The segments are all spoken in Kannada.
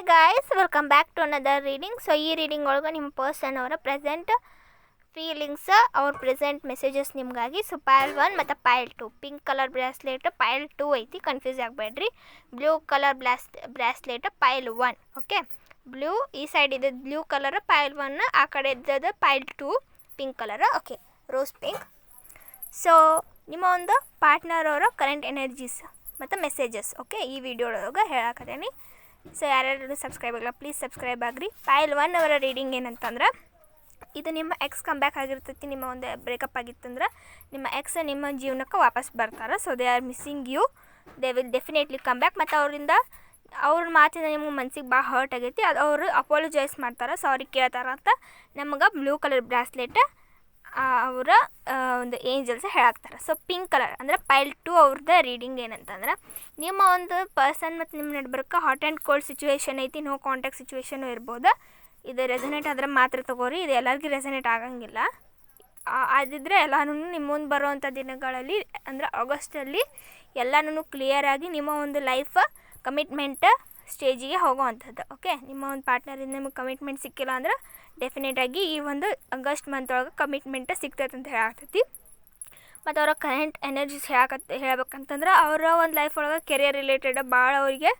guys, welcome back to another reading. So ಈ ರೀಡಿಂಗ್ ಒಳಗೆ ನಿಮ್ಮ ಪರ್ಸನ್ ಅವರ ಪ್ರೆಸೆಂಟ್ ಫೀಲಿಂಗ್ಸ್ ಅವ್ರ ಪ್ರೆಸೆಂಟ್ ಮೆಸೇಜಸ್ ನಿಮಗಾಗಿ. ಸೊ ಪೈಲ್ 1 ಮತ್ತು pile 2 pink colour bracelet pile 2 ಐತಿ, ಕನ್ಫ್ಯೂಸ್ ಆಗಬೇಡ್ರಿ. Blue colour bracelet pile 1. Okay, blue ಈ ಸೈಡ್ ಇದೆ ಬ್ಲೂ ಕಲರ್ ಪೈಲ್ 1, ಆ ಕಡೆ ಇದ್ದದ್ದು pile 2 pink colour. Okay, rose pink. So ನಿಮ್ಮ ಒಂದು ಪಾರ್ಟ್ನರ್ ಅವರ ಕರೆಂಟ್ ಎನರ್ಜೀಸ್ ಮತ್ತು ಮೆಸೇಜಸ್ ಓಕೆ ಈ ವಿಡಿಯೋ ಒಳಗೆ ಹೇಳಾಕತ್ತೇನೆ. ಸೊ ಯಾರ್ಯಾರು ಸಬ್ಸ್ಕ್ರೈಬ್ ಆಗಿಲ್ಲ ಪ್ಲೀಸ್ ಸಬ್ಸ್ಕ್ರೈಬ್ ಆಗಿರಿ. ಪೈಲ್ 1 ಅವರ ರೀಡಿಂಗ್ ಏನಂತಂದ್ರೆ, ಇದು ನಿಮ್ಮ ಎಕ್ಸ್ ಕಮ್ಬ್ಯಾಕ್ ಆಗಿರ್ತೈತಿ. ನಿಮ್ಮ ಒಂದು ಬ್ರೇಕಪ್ ಆಗಿತ್ತಂದ್ರೆ ನಿಮ್ಮ ಎಕ್ಸ್ ನಿಮ್ಮ ಜೀವನಕ್ಕೆ ವಾಪಸ್ ಬರ್ತಾರೆ. So they are missing you, they will definitely come back. ಮತ್ತು ಅವ್ರ ಮಾತಿಂದ ನಿಮ್ಗೆ ಮನ್ಸಿಗೆ ಭಾಳ ಹರ್ಟ್ ಆಗೈತಿ. ಅದು ಅವರು ಅಪಾಲಜೈಸ್ ಮಾಡ್ತಾರೆ, ಸಾರಿ ಕೇಳ್ತಾರೆ ಅಂತ ನಮಗೆ ಬ್ಲೂ ಕಲರ್ ಬ್ರಾಸ್ಲೆಟ್ ಅವರ ಒಂದು ಏಂಜಲ್ಸ್ ಹೇಳಾಕ್ತಾರೆ. ಸೊ ಪಿಂಕ್ ಕಲರ್ ಅಂದರೆ ಪೈಲ್ 2 ಅವ್ರದ್ದು ರೀಡಿಂಗ್ ಏನಂತಂದ್ರೆ, ನಿಮ್ಮ ಒಂದು ಪರ್ಸನ್ ಮತ್ತು ನಿಮ್ಮ ನಡ್ಬರ್ಕ ಹಾಟ್ ಆ್ಯಂಡ್ ಕೋಲ್ಡ್ ಸಿಚುವೇಶನ್ ಐತಿ, ನೋ ಕಾಂಟ್ಯಾಕ್ಟ್ ಸಿಚುವೇಶನು ಇರ್ಬೋದು. ಇದು ರೆಸನೇಟ್ ಆದರೆ ಮಾತ್ರ ತೊಗೋರಿ, ಇದು ಎಲ್ಲರಿಗೂ ರೆಸನೇಟ್ ಆಗಂಗಿಲ್ಲ. ಅದಿದ್ದರೆ ಎಲ್ಲನೂ ನಿಮ್ಮ ಮುಂದೆ ಬರೋವಂಥ ದಿನಗಳಲ್ಲಿ ಅಂದರೆ ಆಗಸ್ಟಲ್ಲಿ ಎಲ್ಲನೂ ಕ್ಲಿಯರಾಗಿ ನಿಮ್ಮ ಒಂದು ಲೈಫ್ ಕಮಿಟ್ಮೆಂಟ್ ಸ್ಟೇಜಿಗೆ ಹೋಗೋವಂಥದ್ದು. ಓಕೆ, ನಿಮ್ಮ ಒಂದು ಪಾರ್ಟ್ನರಿಂದ ನಿಮಗೆ ಕಮಿಟ್ಮೆಂಟ್ ಸಿಕ್ಕಿಲ್ಲ ಅಂದ್ರೆ ಡೆಫಿನೆಟಾಗಿ ಈ ಒಂದು ಆಗಸ್ಟ್ ಮಂತ್ ಒಳಗೆ ಕಮಿಟ್ಮೆಂಟ್ ಸಿಗ್ತೈತೆ ಅಂತ ಹೇಳಾಕತ್ತೈತಿ. ಮತ್ತು ಅವರ ಕರೆಂಟ್ ಎನರ್ಜೀಸ್ ಹೇಳ್ಬೇಕಂತಂದ್ರೆ ಅವರ ಒಂದು ಲೈಫ್ ಒಳಗೆ ಕೆರಿಯರ್ ರಿಲೇಟೆಡ್ ಭಾಳ ಅವರಿಗೆ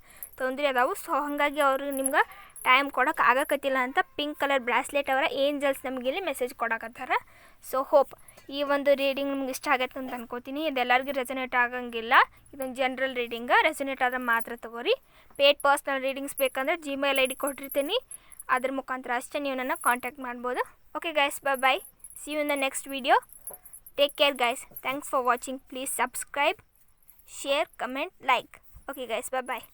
ತೊಂದರೆ ಅದಾವು. ಸೊ ಹಾಗಾಗಿ ಅವರು ನಿಮ್ಗೆ ಟೈಮ್ ಕೊಡೋಕೆ ಆಗಕತ್ತಿಲ್ಲ ಅಂತ ಪಿಂಕ್ ಕಲರ್ ಬ್ರಾಸ್ಲೆಟ್ ಅವರ ಏಂಜಲ್ಸ್ ನಮಗೆ ಇಲ್ಲಿ ಮೆಸೇಜ್ ಕೊಡಕತ್ತಾರೆ. ಸೊ ಹೋಪ್ ಈ ಒಂದು ರೀಡಿಂಗ್ ನಿಮ್ಗೆ ಇಷ್ಟ ಆಗತ್ತೆ ಅಂತ ಅನ್ಕೋತೀನಿ. ಇದು ಎಲ್ಲರಿಗೂ ರೆಸನೇಟ್ ಆಗಂಗಿಲ್ಲ, ಇದೊಂದು ಜನರಲ್ ರೀಡಿಂಗ್. ರೆಸನೇಟ್ ಆದರೆ ಮಾತ್ರ ತೊಗೋರಿ. ಪೇಡ್ ಪರ್ಸ್ನಲ್ ರೀಡಿಂಗ್ಸ್ ಬೇಕಂದ್ರೆ ಜಿಮೇಲ್ ID ಕೊಟ್ಟಿರ್ತೀನಿ, ಅದ್ರ ಮುಖಾಂತರ ಅಷ್ಟೇ ನೀವು ನನ್ನ ಕಾಂಟ್ಯಾಕ್ಟ್ ಮಾಡ್ಬೋದು. Okay guys, bye. See you in the next video. Take care guys. Thanks for watching. Please subscribe, share, comment, like. Okay guys, bye.